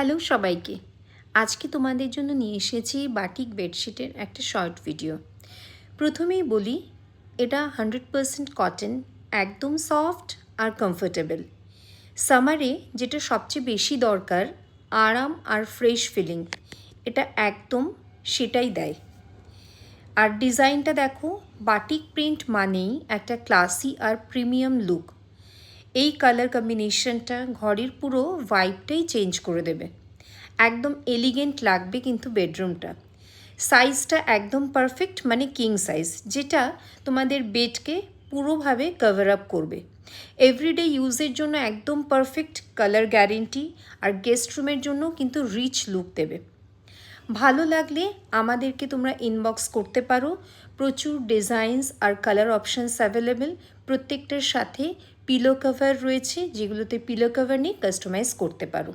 Hello সবাইকে। আজকে তোমাদের জন্য নিয়ে এসেছি বাটিক বেডশিটের একটা শর্ট ভিডিও। প্রথমেই বলি, এটা 100% কটন, একদম সফট আর কমফোর্টেবল। সামারে যেটা সবচেয়ে বেশি দরকার, আরাম আর ফ্রেশ ফিলিং, এটা একদম সেটাই দেয়। আর ডিজাইনটা দেখো, বাটিক প্রিন্ট মানেই একটা ক্লাসি আর প্রিমিয়াম লুক। এই কালার কম্বিনেশনটা ঘরের পুরো ভাইবটাই চেঞ্জ করে দেবে। একদম এলিগেন্ট লাগবে কিন্তু বেডরুমটা। সাইজটা একদম পারফেক্ট, মানে কিং সাইজ, যেটা তোমাদের বেডকে পুরোভাবে কভার আপ করবে। এভরিডে ইউজের জন্য একদম পারফেক্ট, কালার গ্যারেন্টি, আর গেস্ট রুমের জন্য কিন্তু রিচ লুক দেবে। ভালো লাগলে আমাদেরকে তোমরা ইনবক্স করতে পারো। প্রচুর ডিজাইনস আর কালার অপশানস অ্যাভেলেবেল। প্রত্যেকটার সাথে পিলো কভার রয়েছে, যেগুলোতে পিলো কভার নিয়ে কাস্টমাইজ করতে পারো।